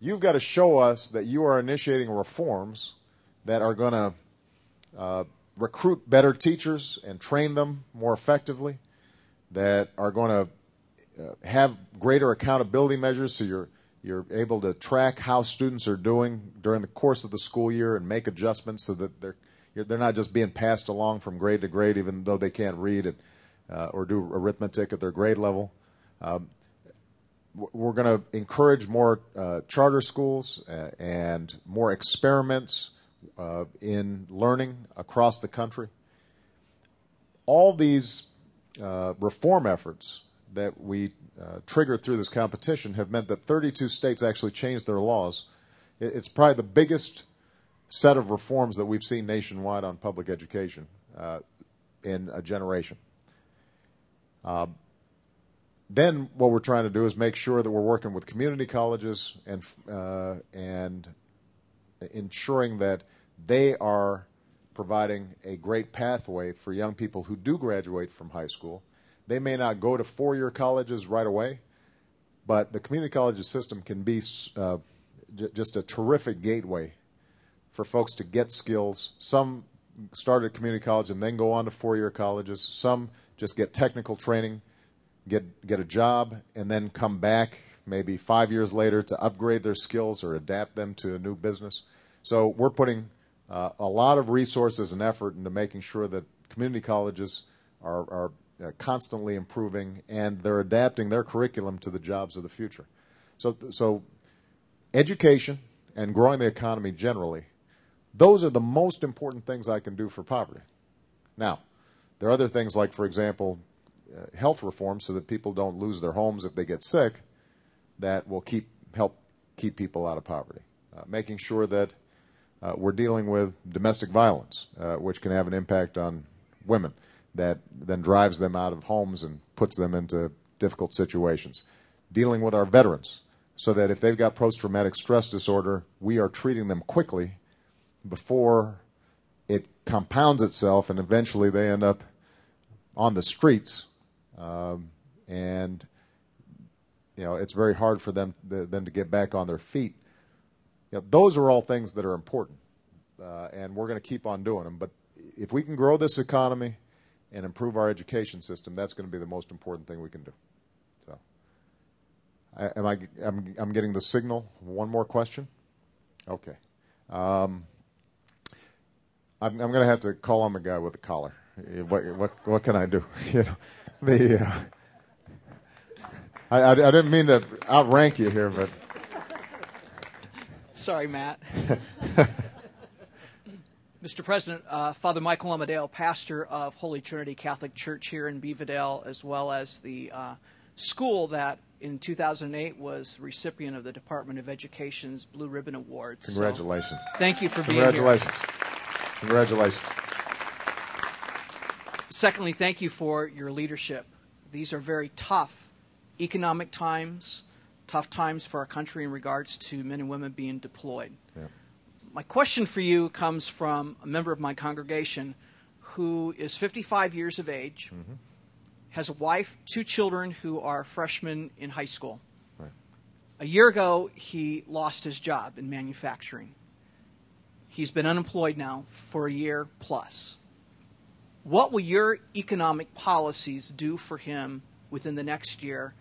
you've got to show us that you are initiating reforms that are going to recruit better teachers and train them more effectively, that are going to have greater accountability measures so you're able to track how students are doing during the course of the school year and make adjustments so that they're not just being passed along from grade to grade even though they can't read or do arithmetic at their grade level. We're going to encourage more charter schools and more experiments in learning across the country. All these reform efforts that we triggered through this competition have meant that 32 states actually changed their laws. It's probably the biggest set of reforms that we've seen nationwide on public education in a generation. Then what we're trying to do is make sure that we're working with community colleges and ensuring that they are providing a great pathway for young people who do graduate from high school. They may not go to four-year colleges right away, but the community college system can be just a terrific gateway for folks to get skills. Some start at community college and then go on to four-year colleges. Some just get technical training, get a job, and then come back maybe 5 years later to upgrade their skills or adapt them to a new business. So we're putting a lot of resources and effort into making sure that community colleges are constantly improving and they're adapting their curriculum to the jobs of the future. So education and growing the economy generally, those are the most important things I can do for poverty. Now, there are other things like, for example, health reform so that people don't lose their homes if they get sick that will help keep people out of poverty. Making sure that we're dealing with domestic violence, which can have an impact on women that then drives them out of homes and puts them into difficult situations. Dealing with our veterans so that if they've got post-traumatic stress disorder, we are treating them quickly before it compounds itself and eventually they end up on the streets. And it's very hard for them then to get back on their feet. Those are all things that are important, and we're going to keep on doing them. But if we can grow this economy and improve our education system, that's going to be the most important thing we can do. So, I'm getting the signal. One more question. Okay. I'm going to have to call on the guy with the collar. What can I do? I didn't mean to outrank you here, but. Sorry, Matt. Mr. President, Father Michael Amadeo, pastor of Holy Trinity Catholic Church here in Beavidale, as well as the school that in 2008 was recipient of the Department of Education's Blue Ribbon Awards. Congratulations. So, thank you for being here. Congratulations. Secondly, thank you for your leadership. These are very tough economic times, tough times for our country in regards to men and women being deployed. Yeah. My question for you comes from a member of my congregation who is 55 years of age, mm-hmm. has a wife, 2 children who are freshmen in high school. Right. A year ago, he lost his job in manufacturing. He's been unemployed now for a year plus. What will your economic policies do for him within the next year,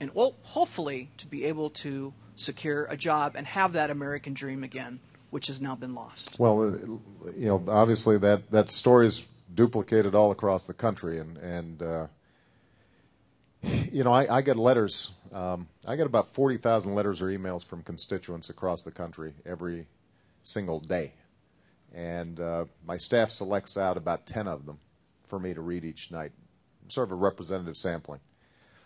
and hopefully to be able to secure a job and have that American dream again, which has now been lost? Well, obviously that story is duplicated all across the country, and I get letters. I get about 40,000 letters or emails from constituents across the country every single day. And my staff selects out about 10 of them for me to read each night, sort of a representative sampling.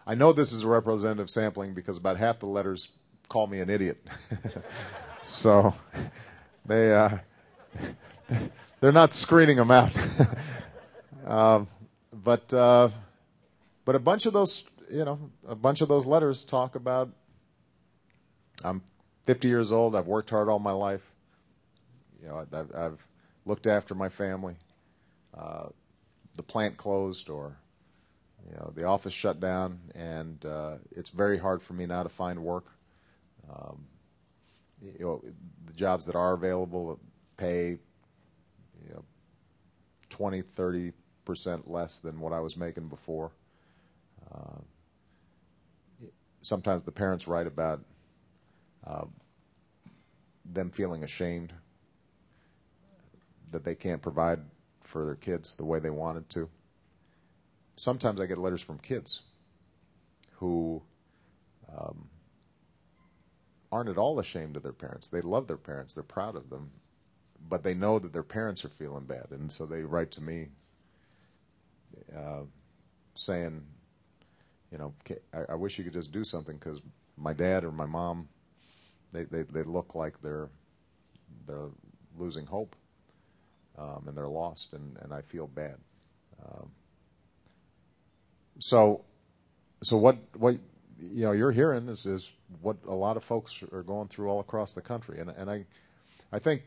I know this is a representative sampling because about half the letters call me an idiot. So they're not screening them out. But a bunch of those, letters talk about, I'm 50 years old, I've worked hard all my life. I've looked after my family. The plant closed, or the office shut down, and it's very hard for me now to find work. the jobs that are available pay 20, 30% less than what I was making before. Sometimes the parents write about them feeling ashamed that they can't provide for their kids the way they wanted to. Sometimes I get letters from kids who aren't at all ashamed of their parents. They love their parents. They're proud of them. But they know that their parents are feeling bad. And so they write to me saying, I wish you could just do something because my dad or my mom, they look like they're losing hope, and they're lost, and I feel bad. So what you're hearing is what a lot of folks are going through all across the country, and I think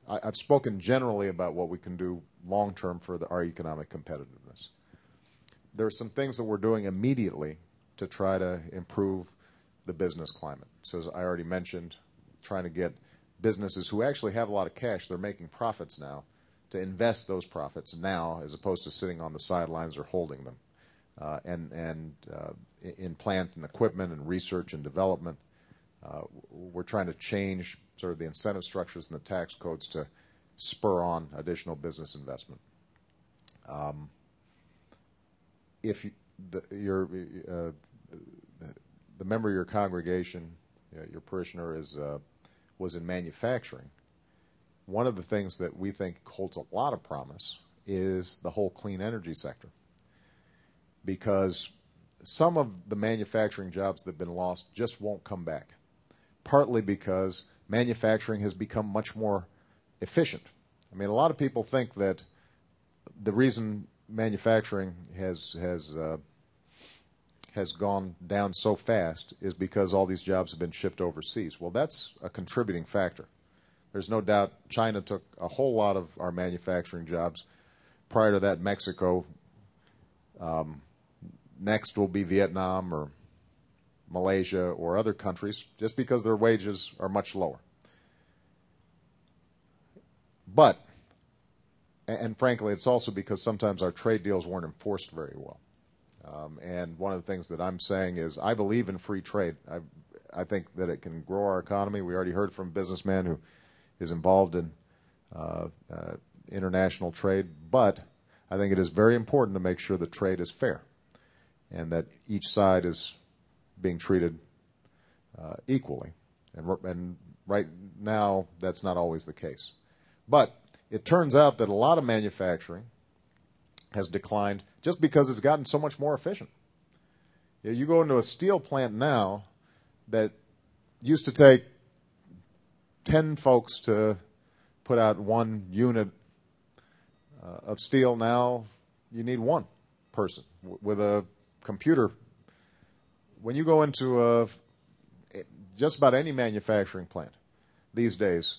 I've spoken generally about what we can do long term for our economic competitiveness. There are some things that we're doing immediately to try to improve the business climate. So as I already mentioned, trying to get businesses who actually have a lot of cash, they're making profits now, to invest those profits now as opposed to sitting on the sidelines or holding them. And in plant and equipment and research and development, we're trying to change sort of the incentive structures and the tax codes to spur on additional business investment. If the member of your congregation, your parishioner, was in manufacturing, one of the things that we think holds a lot of promise is the whole clean energy sector. Because some of the manufacturing jobs that have been lost just won't come back, partly because manufacturing has become much more efficient. I mean, a lot of people think that the reason manufacturing has gone down so fast is because all these jobs have been shipped overseas. Well, that's a contributing factor. There's no doubt China took a whole lot of our manufacturing jobs. Prior to that, Mexico. Next will be Vietnam or Malaysia or other countries, just because their wages are much lower. But, and frankly, it's also because sometimes our trade deals weren't enforced very well. And one of the things that I'm saying is I believe in free trade. I think that it can grow our economy. We already heard from a businessman who is involved in international trade. But I think it is very important to make sure that trade is fair and that each side is being treated equally. And right now, that's not always the case. But it turns out that a lot of manufacturing has declined just because it's gotten so much more efficient. You go into a steel plant now that used to take 10 folks to put out one unit of steel. Now you need one person with a computer. When you go into just about any manufacturing plant these days,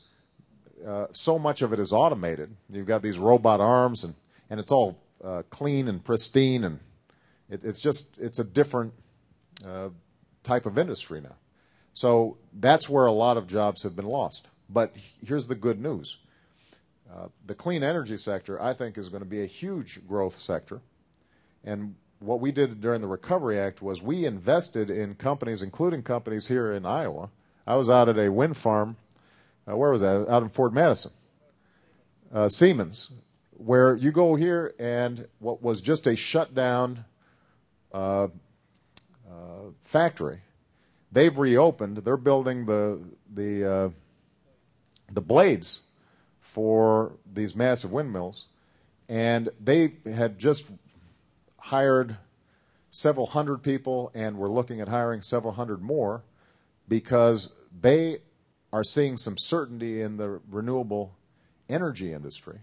so much of it is automated. You've got these robot arms, and it's all clean and pristine, and it's a different type of industry now. So that's where a lot of jobs have been lost. But here's the good news. The clean energy sector, I think, is going to be a huge growth sector. And what we did during the Recovery Act was we invested in companies, including companies here in Iowa. I was out at a wind farm. Where was that? Out in Fort Madison. Siemens, where you go here and what was just a shutdown factory, they've reopened. They're building the blades for these massive windmills, and they had just hired several hundred people and were looking at hiring several hundred more because they are seeing some certainty in the renewable energy industry.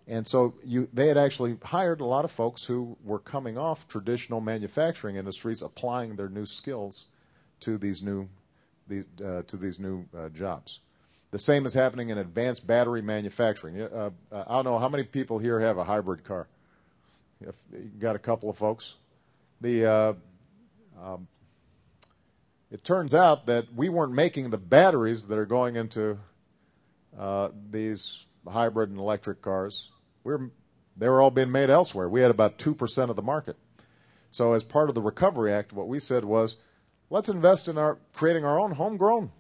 And so they had actually hired a lot of folks who were coming off traditional manufacturing industries, applying their new skills to these new jobs. The same is happening in advanced battery manufacturing. I don't know how many people here have a hybrid car. You've got a couple of folks. It's it turns out that we weren't making the batteries that are going into these hybrid and electric cars. They were all being made elsewhere. We had about 2% of the market. So as part of the Recovery Act, what we said was, let's invest in creating our own homegrown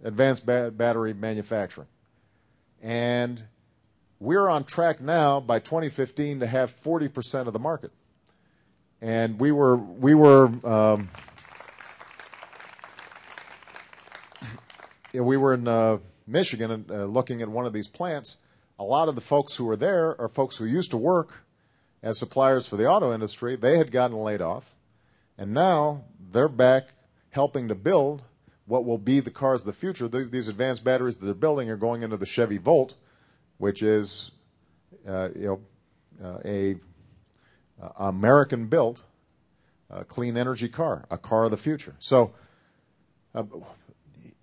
advanced battery manufacturing. And we're on track now by 2015 to have 40% of the market. And we were in Michigan and looking at one of these plants. A lot of the folks who were there are folks who used to work as suppliers for the auto industry. They had gotten laid off, and now they're back helping to build what will be the cars of the future. These advanced batteries that they're building are going into the Chevy Volt, which is a American-built clean energy car, a car of the future. So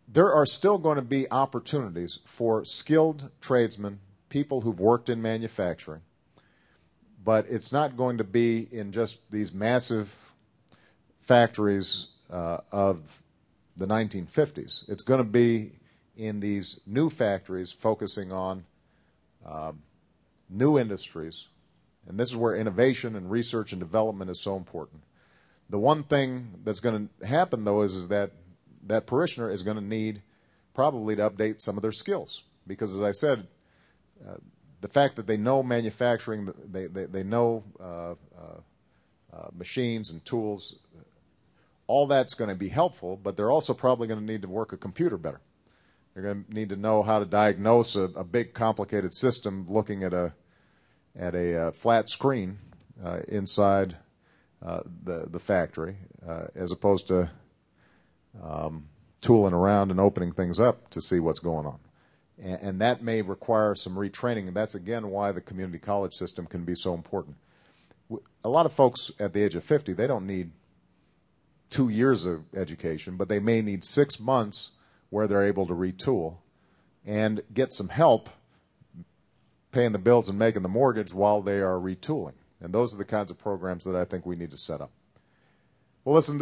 there are still going to be opportunities for skilled tradesmen, people who've worked in manufacturing, but it's not going to be in just these massive factories of the 1950s. It's going to be in these new factories focusing on new industries, and this is where innovation and research and development is so important. The one thing that's going to happen, though, is that parishioner is going to need probably to update some of their skills, because, as I said, the fact that they know manufacturing, they know machines and tools, all that's going to be helpful, but they're also probably going to need to work a computer better. They're going to need to know how to diagnose a big, complicated system looking at a flat screen inside the factory, as opposed to tooling around and opening things up to see what's going on. And that may require some retraining, and that's, again, why the community college system can be so important. A lot of folks at the age of 50, they don't need 2 years of education, but they may need 6 months where they're able to retool and get some help paying the bills and making the mortgage while they are retooling. And those are the kinds of programs that I think we need to set up. Well, listen,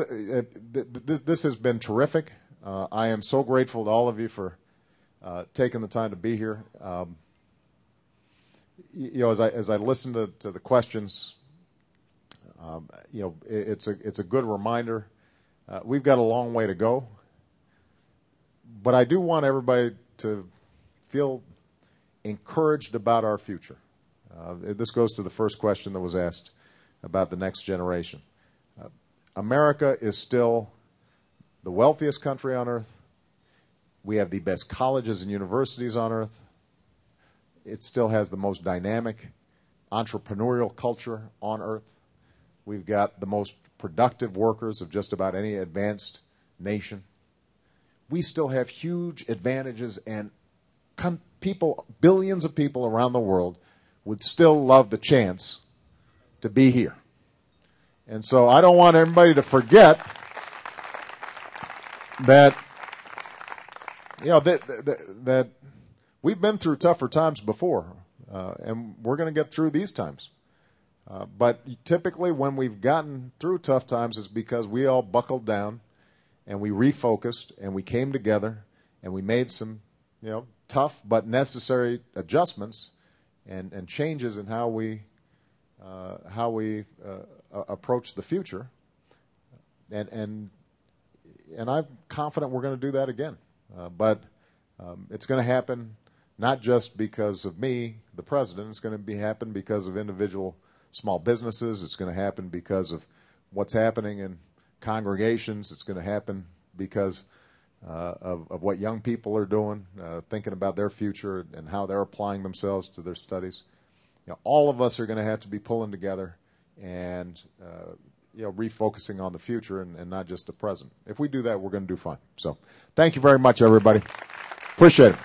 this has been terrific. I am so grateful to all of you for taking the time to be here. As I listen to the questions, it's a good reminder. We've got a long way to go, but I do want everybody to feel encouraged about our future. This goes to the first question that was asked about the next generation. America is still the wealthiest country on earth. We have the best colleges and universities on earth. It still has the most dynamic entrepreneurial culture on earth. We've got the most productive workers of just about any advanced nation. We still have huge advantages, and people, billions of people around the world would still love the chance to be here. And so I don't want everybody to forget that that we've been through tougher times before, and we're going to get through these times. But typically when we've gotten through tough times, it's because we all buckled down and we refocused and we came together and we made some tough but necessary adjustments and changes in how we approach the future. And I'm confident we're going to do that again. But it's going to happen not just because of me, the president. It's going to happen because of individual small businesses. It's going to happen because of what's happening in congregations. It's going to happen because of what young people are doing, thinking about their future and how they're applying themselves to their studies. All of us are going to have to be pulling together and refocusing on the future and not just the present. If we do that, we're going to do fine. So thank you very much, everybody. Appreciate it.